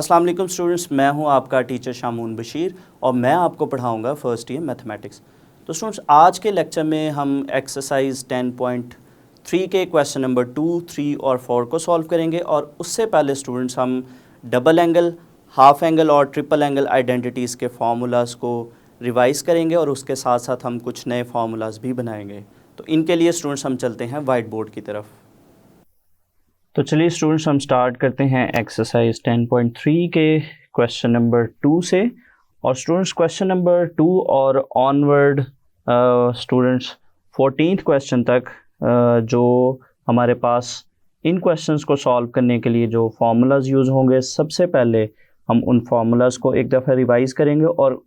अस्सलाम वालेकुम स्टूडेंट्स, मैं हूं आपका टीचर शामून बशीर और मैं आपको पढ़ाऊंगा फर्स्ट ईयर मैथमेटिक्स। तो स्टूडेंट्स, आज के लेक्चर में हम एक्सरसाइज 10.3 के क्वेश्चन नंबर 2, 3 और 4 को सॉल्व करेंगे। और उससे पहले स्टूडेंट्स हम डबल एंगल, हाफ एंगल और ट्रिपल एंगल आइडेंटिटीज़ के फार्मूलाज़ को रिवाइज़ करेंगे और उसके साथ साथ हम कुछ नए फार्मूलाज़ भी बनाएंगे। तो इनके लिए स्टूडेंट्स हम चलते हैं वाइट बोर्ड की तरफ। तो चलिए स्टूडेंट्स, हम स्टार्ट करते हैं एक्सरसाइज 10.3 के क्वेश्चन नंबर 2 से। और स्टूडेंट्स, क्वेश्चन नंबर 2 और ऑनवर्ड स्टूडेंट्स 14th क्वेश्चन तक जो हमारे पास इन क्वेश्चंस को सॉल्व करने के लिए जो फार्मूलाज यूज़ होंगे, सबसे पहले हम उन फार्मूलाज को एक दफ़ा रिवाइज़ करेंगे और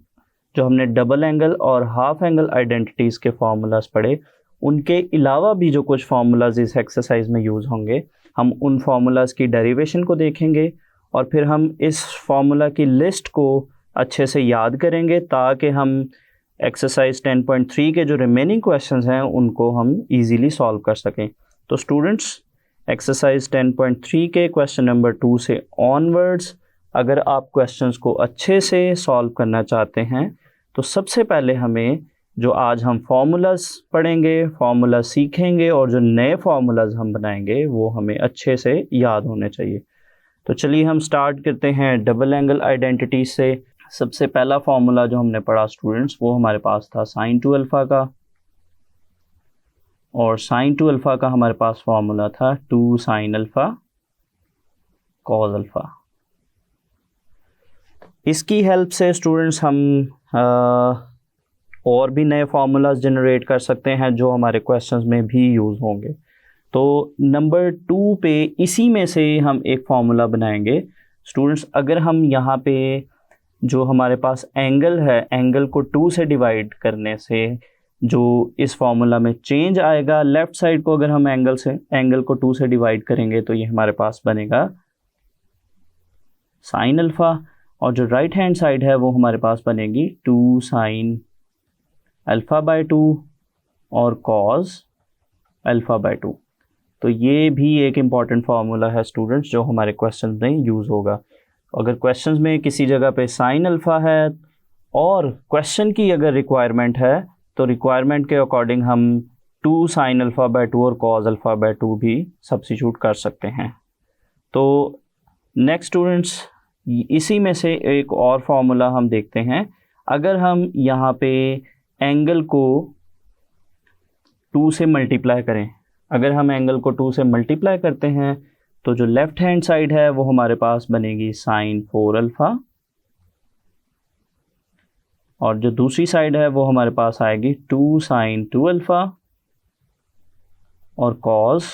जो हमने डबल एंगल और हाफ एंगल आइडेंटिटीज़ के फार्मूलाज पढ़े, उनके अलावा भी जो कुछ फार्मूलाज इस एक्सरसाइज में यूज़ होंगे, हम उन फार्मूलाज़ की डेरिवेशन को देखेंगे और फिर हम इस फार्मूला की लिस्ट को अच्छे से याद करेंगे ताकि हम एक्सरसाइज 10.3 के जो रिमेनिंग क्वेश्चंस हैं उनको हम इजीली सॉल्व कर सकें। तो स्टूडेंट्स, एक्सरसाइज 10.3 के क्वेश्चन नंबर 2 से ऑनवर्ड्स अगर आप क्वेश्चंस को अच्छे से सॉल्व करना चाहते हैं तो सबसे पहले हमें जो आज हम फार्मूलाज पढ़ेंगे, फार्मूला सीखेंगे और जो नए फार्मूलाज हम बनाएंगे वो हमें अच्छे से याद होने चाहिए। तो चलिए हम स्टार्ट करते हैं डबल एंगल आइडेंटिटी से। सबसे पहला फार्मूला जो हमने पढ़ा स्टूडेंट्स, वो हमारे पास था साइन 2 अल्फ़ा का, और साइन 2 अल्फ़ा का हमारे पास फार्मूला था 2 साइन अल्फ़ा कॉस अल्फ़ा। इसकी हेल्प से स्टूडेंट्स हम और भी नए फार्मूलाज जनरेट कर सकते हैं जो हमारे क्वेश्चंस में भी यूज़ होंगे। तो नंबर 2 पे इसी में से हम एक फार्मूला बनाएंगे स्टूडेंट्स। अगर हम यहाँ पे जो हमारे पास एंगल है, एंगल को 2 से डिवाइड करने से जो इस फार्मूला में चेंज आएगा, लेफ़्ट साइड को अगर हम एंगल को 2 से डिवाइड करेंगे तो ये हमारे पास बनेगा साइन अल्फ़ा, और जो राइट हैंड साइड है वो हमारे पास बनेगी 2 साइन अल्फ़ा बाय 2 और कॉस अल्फ़ा बाय 2। तो ये भी एक इम्पॉर्टेंट फार्मूला है स्टूडेंट्स जो हमारे क्वेश्चन में यूज़ होगा। अगर क्वेश्चन में किसी जगह पे साइन अल्फ़ा है और क्वेश्चन की अगर रिक्वायरमेंट है तो रिक्वायरमेंट के अकॉर्डिंग हम 2 साइन अल्फ़ा बाय 2 और कॉस अल्फ़ा बाय 2 भी सब्स्टिट्यूट कर सकते हैं। तो नेक्स्ट स्टूडेंट्स, इसी में से एक और फार्मूला हम देखते हैं। अगर हम यहाँ पे एंगल को 2 से मल्टीप्लाई करें, अगर हम एंगल को 2 से मल्टीप्लाई करते हैं तो जो लेफ़्ट हैंड साइड है वो हमारे पास बनेगी साइन 4 अल्फ़ा, और जो दूसरी साइड है वो हमारे पास आएगी 2 साइन 2 अल्फ़ा और कॉस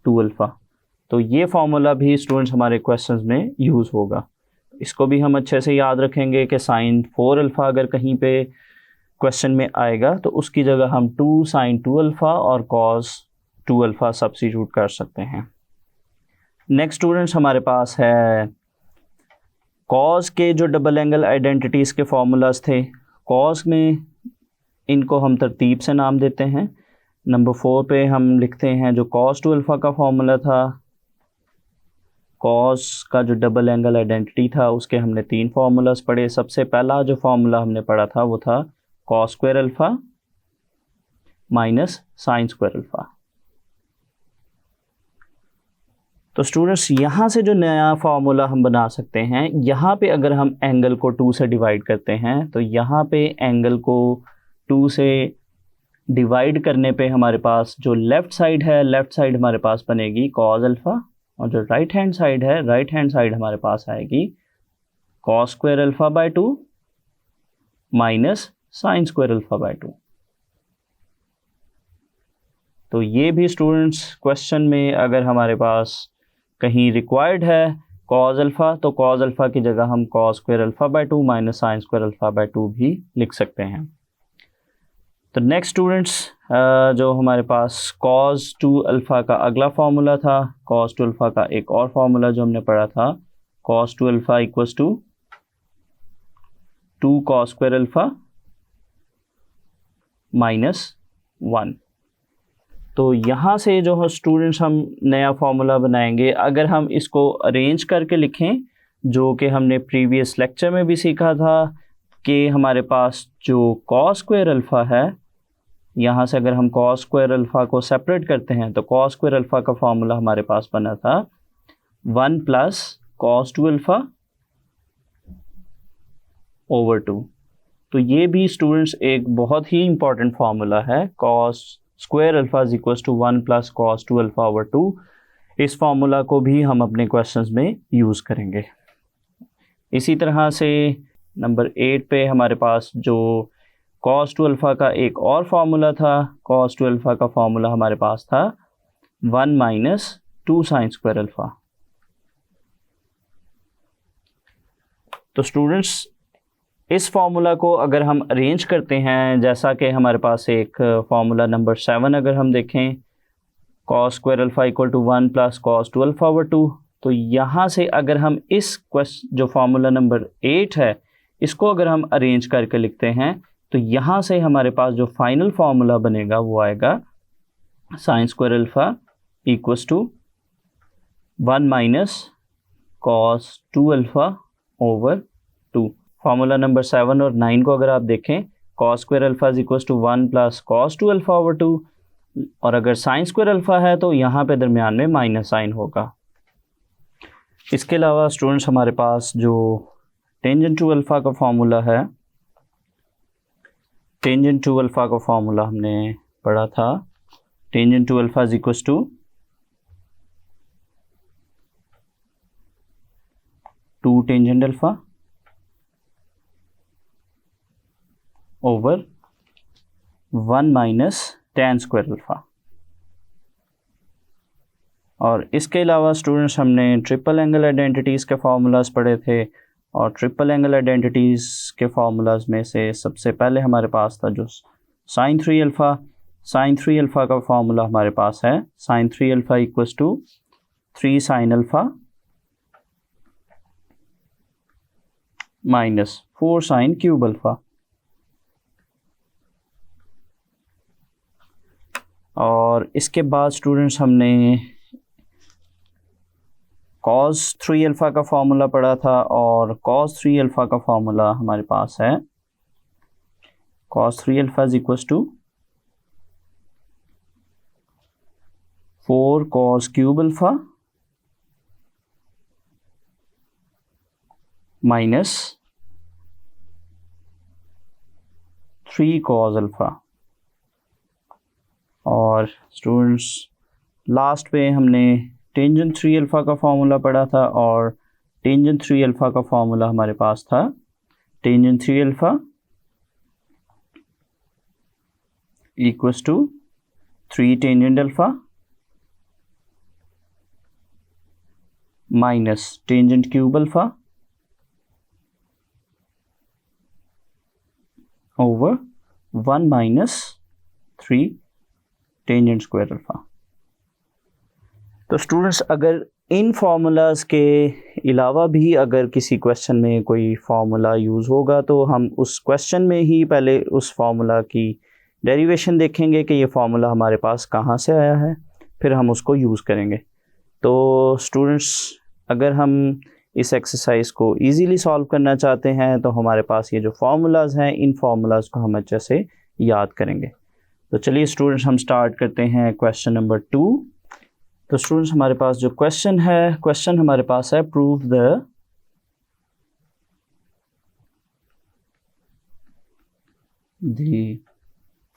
2 अल्फ़ा। तो ये फार्मूला भी स्टूडेंट्स हमारे क्वेश्चंस में यूज़ होगा। इसको भी हम अच्छे से याद रखेंगे कि साइन 4 अल्फ़ा अगर कहीं पे क्वेश्चन में आएगा तो उसकी जगह हम 2 साइन 2 अल्फ़ा और कॉस 2 अल्फ़ा सब्स्टिट्यूट कर सकते हैं। नेक्स्ट स्टूडेंट्स, हमारे पास है कॉस के जो डबल एंगल आइडेंटिटीज़ के फार्मूलाज थे। कॉस में इनको हम तरतीब से नाम देते हैं। नंबर 4 पे हम लिखते हैं जो कॉस 2 अल्फ़ा का फार्मूला था। कॉस का जो डबल एंगल आइडेंटिटी था उसके हमने 3 फार्मूलाज पढ़े। सबसे पहला जो फार्मूला हमने पढ़ा था वो था cos square alpha minus sine square alpha. तो स्टूडेंट्स, यहाँ से जो नया फार्मूला हम बना सकते हैं, यहाँ पे अगर हम एंगल को 2 से डिवाइड करते हैं तो यहाँ पे एंगल को 2 से डिवाइड करने पे हमारे पास जो लेफ़्ट साइड है, लेफ़्ट साइड हमारे पास बनेगी कॉस अल्फ़ा, और जो राइट हैंड साइड है, राइट हैंड साइड हमारे पास आएगी cos square alpha by 2 minus sine square alpha by 2। तो ये भी स्टूडेंट्स क्वेश्चन में अगर हमारे पास कहीं रिक्वायर्ड है कॉस अल्फ़ा, तो कॉस अल्फ़ा की जगह हम cos square alpha by 2 minus sine square alpha by 2 भी लिख सकते हैं। तो नेक्स्ट स्टूडेंट्स, जो हमारे पास कॉस 2 अल्फ़ा का अगला फार्मूला था, कॉस 2 अल्फ़ा का एक और फार्मूला जो हमने पढ़ा था, cos 2 alpha equals to 2 cos square alpha minus 1। तो यहाँ से जो स्टूडेंट्स हम नया फार्मूला बनाएंगे, अगर हम इसको अरेंज करके लिखें जो कि हमने प्रीवियस लेक्चर में भी सीखा था कि हमारे पास जो कॉस स्क्वायर अल्फ़ा है, यहाँ से अगर हम कॉस स्क्वायर अल्फ़ा को सेपरेट करते हैं तो कॉस स्क्वायर अल्फ़ा का फॉर्मूला हमारे पास बना था 1 प्लस कॉस 2 अल्फ़ा ओवर 2। तो ये भी स्टूडेंट्स एक बहुत ही इंपॉर्टेंट फार्मूला है, cos square alpha is equals to 1 plus cos 2 alpha over 2। इस फार्मूला को भी हम अपने क्वेश्चंस में यूज़ करेंगे। इसी तरह से नंबर 8 पे हमारे पास जो कॉस 2 अल्फ़ा का एक और फार्मूला था, कॉस 2 अल्फ़ा का फार्मूला हमारे पास था 1 माइनस 2 साइन स्क्वायर अल्फ़ा। तो स्टूडेंट्स इस फार्मूला को अगर हम अरेंज करते हैं, जैसा कि हमारे पास एक फार्मूला नंबर 7 अगर हम देखें, cos square alpha equal to 1 plus cos 2 alpha over 2, तो यहाँ से अगर हम इस जो फार्मूला नंबर 8 है इसको अगर हम अरेंज करके लिखते हैं तो यहाँ से हमारे पास जो फाइनल फार्मूला बनेगा वो आएगा sine square alpha equals to 1 minus cos 2 alpha over 2। Formula number 7 और 9 को अगर आप देखें, cos square alpha is equals to 1 plus cos 2 alpha over 2, और अगर साइन स्क्वायर अल्फ़ा है तो यहाँ पे दरमियान में माइनस साइन होगा। इसके अलावा स्टूडेंट्स हमारे पास जो टेंजेंट टू अल्फ़ा का फार्मूला है, टेंजेंट टू अल्फ़ा का फार्मूला हमने पढ़ा था, tangent two alpha is equals to 2 tangent alpha over 1 minus tan square alpha. और इसके अलावा स्टूडेंट्स हमने ट्रिपल एंगल आइडेंटिटीज़ के फार्मूलाज पढ़े थे, और ट्रिपल एंगल आइडेंटिटीज़ के फार्मूलाज में से सबसे पहले हमारे पास था जो साइन 3 अल्फ़ा। साइन 3 अल्फ़ा का फार्मूला हमारे पास है sign 3 alpha equals to 3 sine alpha minus 4 sine cube alpha. और इसके बाद स्टूडेंट्स हमने cos 3 अल्फ़ा का फार्मूला पढ़ा था, और cos 3 अल्फ़ा का फार्मूला हमारे पास है cos 3 alpha is equals to 4 cos cube alpha minus 3 cos alpha. और स्टूडेंट्स लास्ट पे हमने टेंजेंट 3 अल्फ़ा का फार्मूला पढ़ा था, और टेंजेंट 3 अल्फ़ा का फार्मूला हमारे पास था tangent 3 alpha equals to 3 tangent alpha minus tangent cube alpha over 1 minus 3 tangent square alpha. तो स्टूडेंट्स अगर इन फार्मूलाज के अलावा भी अगर किसी क्वेश्चन में कोई फार्मूला यूज़ होगा तो हम उस क्वेश्चन में ही पहले उस फार्मूला की डेरिवेशन देखेंगे कि ये फार्मूला हमारे पास कहाँ से आया है, फिर हम उसको यूज़ करेंगे। तो स्टूडेंट्स अगर हम इस एक्सरसाइज को इजीली सॉल्व करना चाहते हैं तो हमारे पास ये जो फार्मूलाज हैं इन फार्मूलाज को हम अच्छे से याद करेंगे। तो चलिए स्टूडेंट्स हम स्टार्ट करते हैं क्वेश्चन नंबर 2। तो स्टूडेंट्स हमारे पास जो क्वेश्चन है, क्वेश्चन हमारे पास है प्रूव द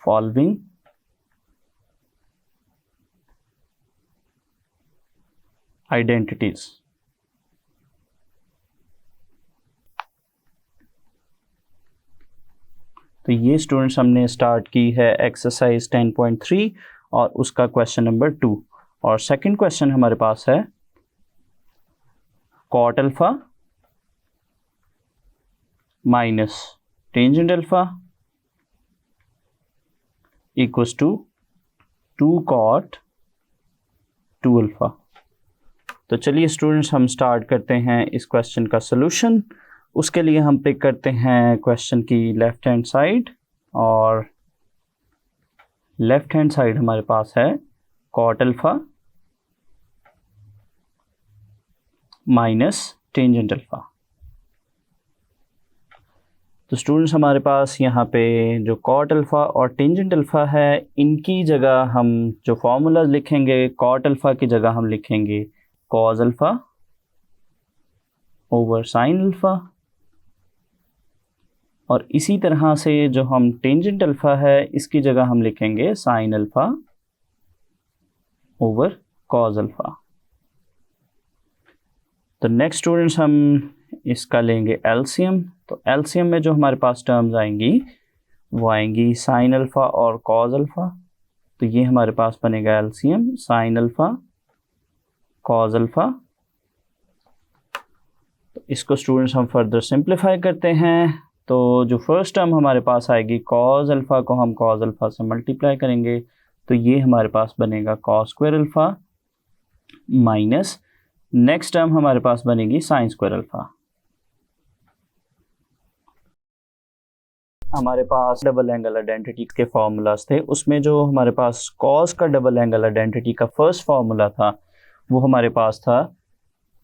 फॉलोइंग आइडेंटिटीज। तो ये स्टूडेंट्स हमने स्टार्ट की है एक्सरसाइज 10.3 और उसका क्वेश्चन नंबर 2। और सेकंड क्वेश्चन हमारे पास है cot alpha minus tangent alpha equals to 2 cot 2 alpha. तो चलिए स्टूडेंट्स हम स्टार्ट करते हैं इस क्वेश्चन का सलूशन। उसके लिए हम पिक करते हैं क्वेश्चन की लेफ्ट हैंड साइड, और लेफ्ट हैंड साइड हमारे पास है cot alpha minus tangent alpha. तो स्टूडेंट्स हमारे पास यहाँ पे जो कॉट अल्फ़ा और टेंजेंट अल्फ़ा है, इनकी जगह हम जो फार्मूला लिखेंगे, कॉट अल्फ़ा की जगह हम लिखेंगे cos alpha over sine alpha, और इसी तरह से जो हम टेंजेंट अल्फ़ा है इसकी जगह हम लिखेंगे sine alpha over cause alpha. तो नेक्स्ट स्टूडेंट्स हम इसका लेंगे एलसीएम। तो एलसीएम में जो हमारे पास टर्म्स आएंगी वो आएंगी साइन अल्फ़ा और कॉज अल्फ़ा। तो ये हमारे पास बनेगा LCM sine alpha cos alpha. तो इसको स्टूडेंट्स हम फर्दर सिंप्लीफाई करते हैं। तो जो फर्स्ट टर्म हमारे पास आएगी कॉज अल्फ़ा को हम कॉज अल्फ़ा से मल्टीप्लाई करेंगे, तो ये हमारे पास बनेगा cos square alpha minus next term हमारे पास बनेगी साइन स्क्वायर अल्फ़ा। हमारे पास डबल एंगल आइडेंटिटी के फॉर्मूलाज थे, उसमें जो हमारे पास कॉस का डबल एंगल आइडेंटिटी का फर्स्ट फार्मूला था वो हमारे पास था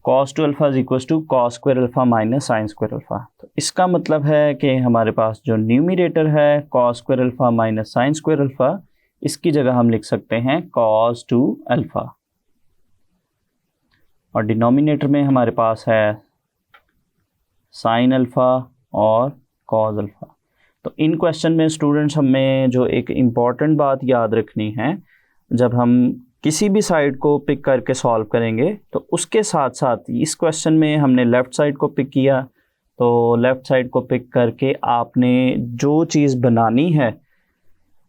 cos two alpha is equal to cos square alpha minus sine square alpha. तो इसका मतलब है कि हमारे पास जो न्यूमरेटर है cos square alpha minus sine square alpha, इसकी जगह हम लिख सकते हैं cos टू अल्फ़ा, और डिनोमिनेटर में हमारे पास है साइन अल्फ़ा और कॉस अल्फ़ा। तो इन क्वेश्चन में स्टूडेंट्स हमें जो एक इम्पॉर्टेंट बात याद रखनी है, जब हम किसी भी साइड को पिक करके सॉल्व करेंगे तो उसके साथ साथ इस क्वेश्चन में हमने लेफ़्ट साइड को पिक किया, तो लेफ़्ट साइड को पिक करके आपने जो चीज़ बनानी है,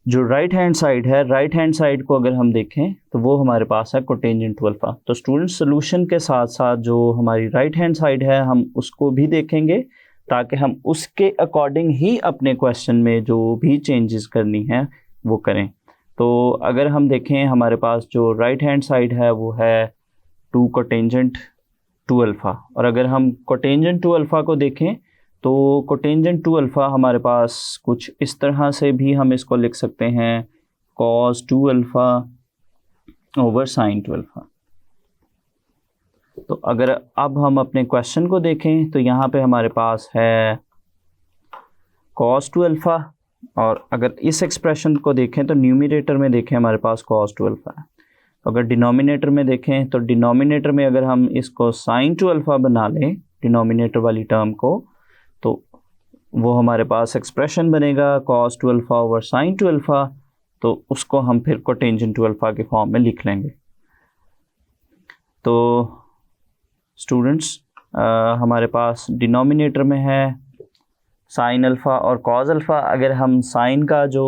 जो राइट हैंड साइड है, राइट हैंड साइड को अगर हम देखें तो वो हमारे पास है कोटेंजेंट टू अल्फ़ा। तो स्टूडेंट सोल्यूशन के साथ साथ जो हमारी राइट हैंड साइड है हम उसको भी देखेंगे, ताकि हम उसके अकॉर्डिंग ही अपने क्वेश्चन में जो भी चेंजेस करनी है वो करें। तो अगर हम देखें हमारे पास जो राइट हैंड साइड है वो है 2 कोटेंजेंट टू अल्फ़ा, और अगर हम कोटेंजेंट टू अल्फ़ा को देखें तो कोटेंजेंट टू अल्फ़ा हमारे पास कुछ इस तरह से भी हम इसको लिख सकते हैं cos two alpha over sign two alpha. तो अगर अब हम अपने क्वेश्चन को देखें तो यहाँ पे हमारे पास है कॉस टू अल्फ़ा, और अगर इस एक्सप्रेशन को देखें तो न्यूमरेटर में देखें हमारे पास कॉस टू अल्फ़ा है। तो अगर डिनोमिनेटर में देखें तो डिनोमिनेटर में अगर हम इसको साइन टू अल्फ़ा बना लें डिनोमिनेटर वाली टर्म को, तो वो हमारे पास एक्सप्रेशन बनेगा cos two alpha over sign two alpha. तो उसको हम फिर कोटेंजेंट टू अल्फ़ा के फॉर्म में लिख लेंगे। तो स्टूडेंट्स हमारे पास डिनोमिनेटर में है साइन अल्फ़ा और कॉस अल्फ़ा। अगर हम साइन का जो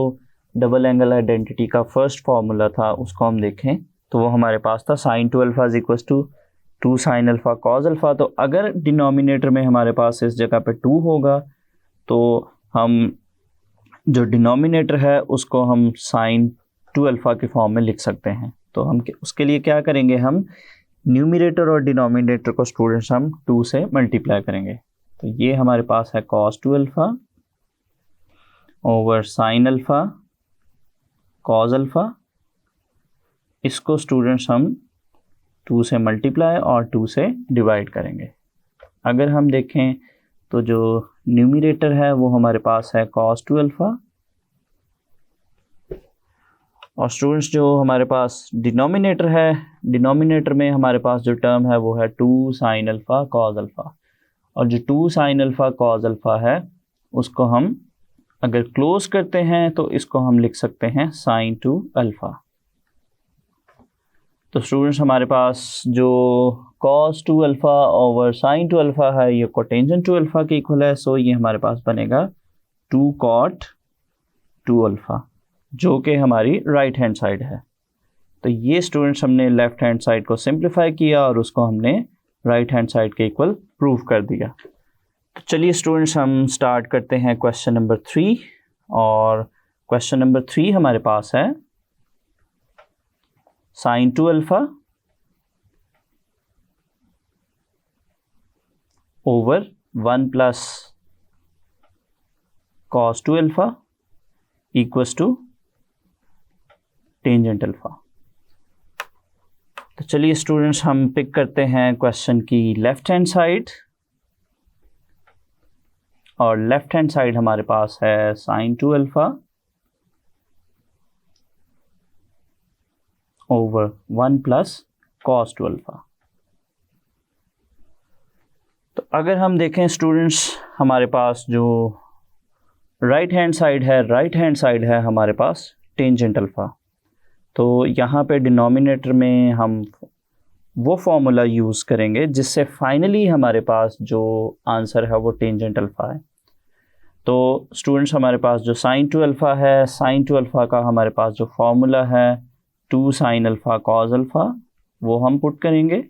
डबल एंगल आइडेंटिटी का फर्स्ट फार्मूला था उसको हम देखें तो वो हमारे पास था sine two alpha is equal to 2 sine alpha cos alpha. तो अगर डिनोमिनेटर में हमारे पास इस जगह पे 2 होगा तो हम जो डिनोमिनेटर है उसको हम साइन टू अल्फ़ा के फॉर्म में लिख सकते हैं। तो हम उसके लिए क्या करेंगे, हम न्यूमरेटर और डिनोमिनेटर को स्टूडेंट्स हम 2 से मल्टीप्लाई करेंगे। तो ये हमारे पास है cos two alpha over sine alpha cos alpha. इसको स्टूडेंट्स हम 2 से मल्टीप्लाई और 2 से डिवाइड करेंगे। अगर हम देखें तो जो न्यूमरेटर है वो हमारे पास है कॉस टू अल्फ़ा, और स्टूडेंट्स जो हमारे पास डिनोमिनेटर है, डिनोमिनेटर में हमारे पास जो टर्म है वो है 2 साइन अल्फ़ा कॉस अल्फ़ा, और जो 2 साइन अल्फ़ा कॉस अल्फ़ा है उसको हम अगर क्लोज करते हैं तो इसको हम लिख सकते हैं साइन टू अल्फ़ा। तो स्टूडेंट्स हमारे पास जो cos two alpha over sign two alpha है ये कोटेंजेंट टू अल्फ़ा के इक्वल है। सो ये हमारे पास बनेगा 2 कॉट टू अल्फ़ा, जो कि हमारी राइट हैंड साइड है। तो ये स्टूडेंट्स हमने लेफ्ट हैंड साइड को सिंप्लीफाई किया और उसको हमने राइट हैंड साइड के इक्वल प्रूव कर दिया। तो चलिए स्टूडेंट्स हम स्टार्ट करते हैं क्वेश्चन नंबर 3, और क्वेश्चन नंबर 3 हमारे पास है sine two alpha over 1 plus cos two alpha equals to tangent alpha. तो चलिए स्टूडेंट्स हम पिक करते हैं क्वेश्चन की लेफ्ट हैंड साइड, और लेफ्ट हैंड साइड हमारे पास है sin 2 alpha over 1 plus cos 2 alpha. तो अगर हम देखें स्टूडेंट्स, हमारे पास जो राइट हैंड साइड है हमारे पास टेंजेंट अल्फा। तो यहाँ पे डिनोमिनेटर में हम वो फॉर्मूला यूज़ करेंगे जिससे फाइनली हमारे पास जो आंसर है वो टेंजेंट अल्फा है। तो स्टूडेंट्स हमारे पास जो sin 2 अल्फा है, sin 2 अल्फा का हमारे पास जो फॉर्मूला है 2 sin अल्फा cos अल्फा, वो हम पुट करेंगे,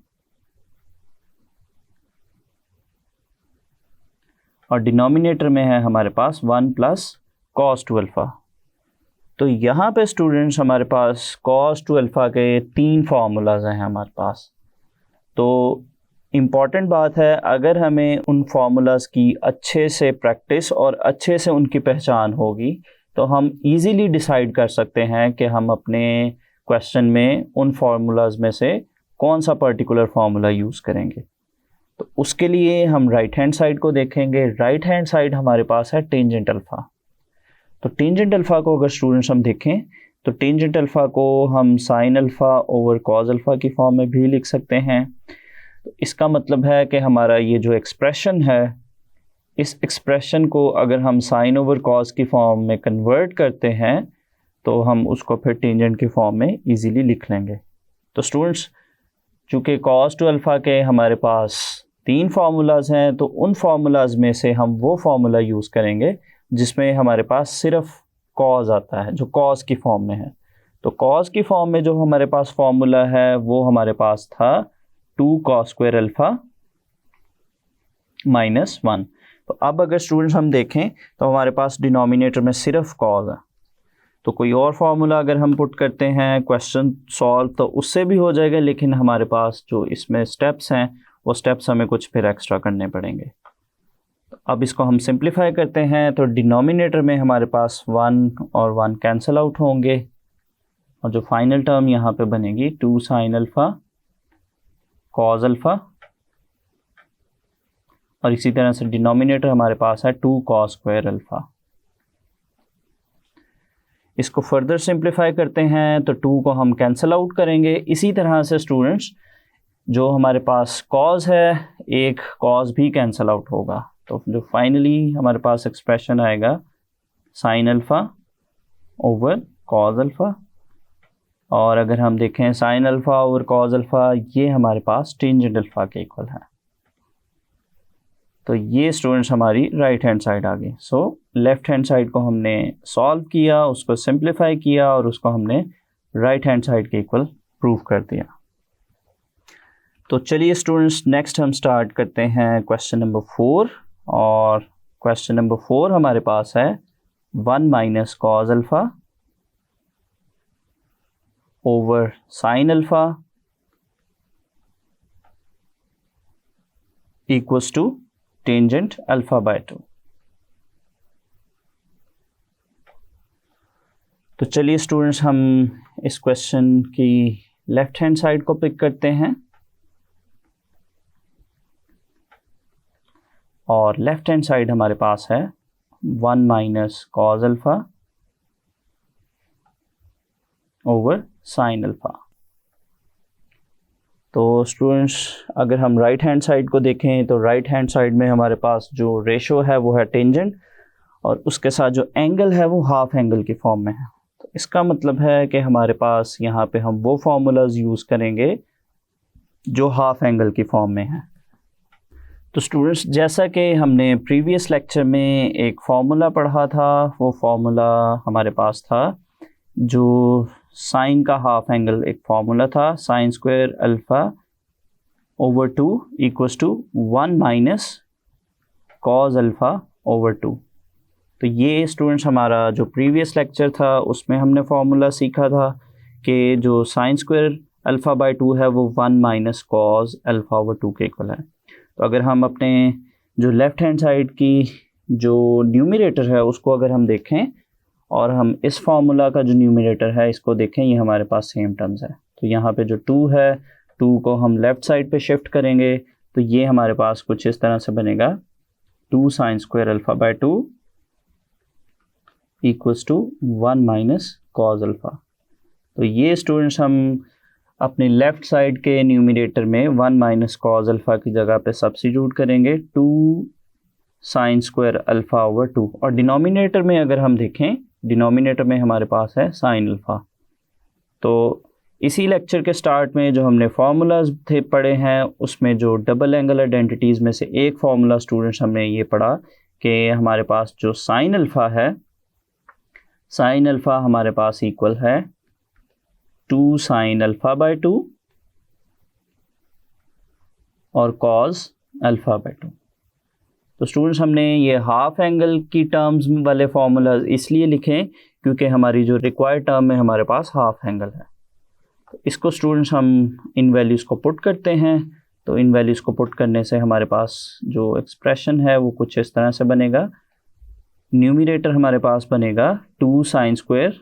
और डिनोमिनेटर में है हमारे पास 1 प्लस cos 2 अल्फा। तो यहाँ पे स्टूडेंट्स हमारे पास cos 2 अल्फा के 3 फार्मूलाज हैं हमारे पास। तो इम्पॉर्टेंट बात है, अगर हमें उन फार्मूलाज की अच्छे से प्रैक्टिस और अच्छे से उनकी पहचान होगी तो हम इजीली डिसाइड कर सकते हैं कि हम अपने क्वेश्चन में उन फार्मूलाज में से कौन सा पर्टिकुलर फार्मूला यूज़ करेंगे। तो उसके लिए हम राइट हैंड साइड को देखेंगे। राइट हैंड साइड हमारे पास है टेंजेंट अल्फा। तो टेंजेंट अल्फा को अगर स्टूडेंट्स हम देखें तो टेंजेंट अल्फा को हम sine alpha over cos alpha की फॉर्म में भी लिख सकते हैं। तो इसका मतलब है कि हमारा ये जो एक्सप्रेशन है, इस एक्सप्रेशन को अगर हम साइन ओवर कॉस की फॉर्म में कन्वर्ट करते हैं तो हम उसको फिर टेंजेंट की फॉर्म में इजीली लिख लेंगे। तो स्टूडेंट्स, चूँकि cos 2 अल्फ़ा के हमारे पास 3 फार्मूलाज हैं, तो उन फार्मूलाज में से हम वो फार्मूला यूज़ करेंगे जिसमें हमारे पास सिर्फ cos आता है, जो cos की फॉर्म में है। तो cos की फॉर्म में जो हमारे पास फार्मूला है वो हमारे पास था 2 cos स्क्वायर अल्फ़ा माइनस 1। तो अब अगर स्टूडेंट्स हम देखें तो हमारे पास डिनोमिनेटर में सिर्फ cos है, तो कोई और फार्मूला अगर हम पुट करते हैं क्वेश्चन सॉल्व तो उससे भी हो जाएगा, लेकिन हमारे पास जो इसमें स्टेप्स हैं वो स्टेप्स हमें कुछ फिर एक्स्ट्रा करने पड़ेंगे। तो अब इसको हम सिंप्लीफाई करते हैं, तो डिनोमिनेटर में हमारे पास 1 और 1 कैंसिल आउट होंगे, और जो फाइनल टर्म यहाँ पे बनेगी 2 साइन अल्फ़ा कॉस अल्फ़ा, और इसी तरह से डिनोमिनेटर हमारे पास है 2 कॉस स्क्वायर अल्फ़ा। इसको फर्दर सिंप्लीफाई करते हैं तो 2 को हम कैंसिल आउट करेंगे। इसी तरह से स्टूडेंट्स, जो हमारे पास कॉस है, एक कॉस भी कैंसिल आउट होगा, तो जो फाइनली हमारे पास एक्सप्रेशन आएगा sine alpha over cos alpha. और अगर हम देखें sine alpha over cos alpha, ये हमारे पास टेंजेंट अल्फ़ा के इक्वल है। तो ये स्टूडेंट्स हमारी राइट हैंड साइड आ गई। सो लेफ़्ट हैंड साइड को हमने सॉल्व किया, उसको सिंप्लीफाई किया, और उसको हमने राइट हैंड साइड के इक्वल प्रूव कर दिया। तो चलिए स्टूडेंट्स, नेक्स्ट हम स्टार्ट करते हैं क्वेश्चन नंबर 4, और क्वेश्चन नंबर 4 हमारे पास है 1 minus cos alpha over sine alpha equals to tangent alpha by 2। तो चलिए स्टूडेंट्स, हम इस क्वेश्चन की लेफ्ट हैंड साइड को पिक करते हैं, और लेफ्ट हैंड साइड हमारे पास है 1 minus cos alpha over sine alpha. तो स्टूडेंट्स, अगर हम राइट हैंड साइड को देखें तो राइट हैंड साइड में हमारे पास जो रेशो है वो है टेंजेंट, और उसके साथ जो एंगल है वो हाफ एंगल की फॉर्म में है। तो इसका मतलब है कि हमारे पास यहाँ पे हम वो फार्मूलाज यूज़ करेंगे जो हाफ एंगल की फॉर्म में है। तो स्टूडेंट्स, जैसा कि हमने प्रीवियस लेक्चर में एक फार्मूला पढ़ा था, वो फार्मूला हमारे पास था जो साइन का हाफ एंगल एक फार्मूला था, sine square alpha over 2 equals to 1 minus cos alpha over 2। तो ये स्टूडेंट्स हमारा जो प्रीवियस लेक्चर था उसमें हमने फार्मूला सीखा था कि जो साइन स्क्वायर अल्फ़ा बाय 2 है वो 1 माइनस कॉस अल्फ़ा ओवर 2 के इक्वल है। तो अगर हम अपने जो लेफ़्ट हैंड साइड की जो न्यूमरेटर है उसको अगर हम देखें, और हम इस फार्मूला का जो न्यूमरेटर है इसको देखें, ये हमारे पास सेम टर्म्स है। तो यहाँ पे जो 2 है, 2 को हम लेफ़्ट साइड पे शिफ्ट करेंगे तो ये हमारे पास कुछ इस तरह से बनेगा 2 sine square alpha by 2 equals to 1 minus cos alpha. तो ये स्टूडेंट्स हम अपने लेफ़्ट साइड के न्यूमरेटर में 1 माइनस कॉज अल्फ़ा की जगह पे सब्स्टिट्यूट करेंगे 2 साइन स्क्वायर अल्फ़ा ओवर 2, और डिनोमिनेटर में अगर हम देखें, डिनोमिनेटर में हमारे पास है साइन अल्फ़ा। तो इसी लेक्चर के स्टार्ट में जो हमने फार्मूलाज थे पढ़े हैं, उसमें जो डबल एंगल आइडेंटिटीज़ में से एक फार्मूला स्टूडेंट्स हमने ये पढ़ा कि हमारे पास जो साइन अल्फ़ा है, साइन अल्फ़ा हमारे पास इक्वल है 2 साइन अल्फ़ा बाय 2 और कॉज अल्फ़ा बाय 2। तो स्टूडेंट्स हमने ये हाफ एंगल की टर्म्स वाले फार्मूला इसलिए लिखे क्योंकि हमारी जो रिक्वायर्ड टर्म में हमारे पास हाफ एंगल है। तो इसको स्टूडेंट्स हम इन वैल्यूज़ को पुट करते हैं, तो इन वैल्यूज़ को पुट करने से हमारे पास जो एक्सप्रेशन है वो कुछ इस तरह से बनेगा। न्यूमरेटर हमारे पास बनेगा 2 साइन स्क्वायर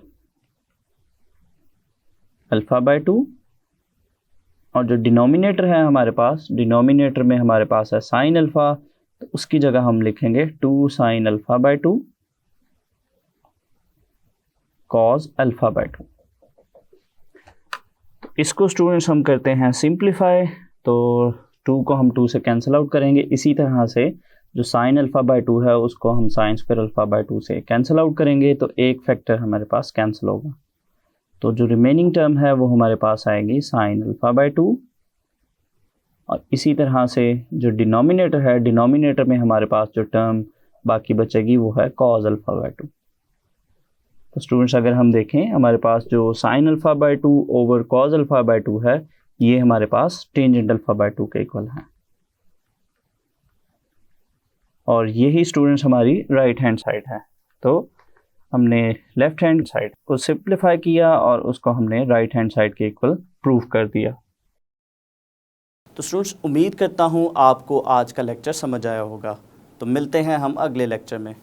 अल्फ़ा बाय 2, और जो डिनोमिनेटर है हमारे पास, डिनोमिनेटर में हमारे पास है साइन अल्फ़ा, तो उसकी जगह हम लिखेंगे 2 sine alpha by 2 cos alpha by 2। इसको स्टूडेंट्स हम करते हैं सिंप्लीफाई, तो 2 को हम 2 से कैंसिल आउट करेंगे। इसी तरह से जो साइन अल्फ़ा बाय 2 है उसको हम साइन स्क्वायर अल्फ़ा बाय 2 से कैंसिल आउट करेंगे, तो एक फैक्टर हमारे पास कैंसिल होगा। तो जो रिमेनिंग टर्म है वो हमारे पास आएगी साइन अल्फ़ा बाय 2, और इसी तरह से जो डिनोमिनेटर है, डिनोमिनेटर में हमारे पास जो टर्म बाकी बचेगी वो है कॉज अल्फ़ा बाय 2। तो स्टूडेंट्स अगर हम देखें, हमारे पास जो sine alpha by 2 over cos alpha by 2 है, ये हमारे पास टेंजेंट अल्फ़ा बाय 2 के इक्वल है, और यही स्टूडेंट्स हमारी राइट हैंड साइड है। तो हमने लेफ़्ट हैंड साइड को सिंप्लीफाई किया और उसको हमने राइट हैंड साइड के इक्वल प्रूव कर दिया। तो स्टूडेंट्स उम्मीद करता हूँ आपको आज का लेक्चर समझ आया होगा। तो मिलते हैं हम अगले लेक्चर में।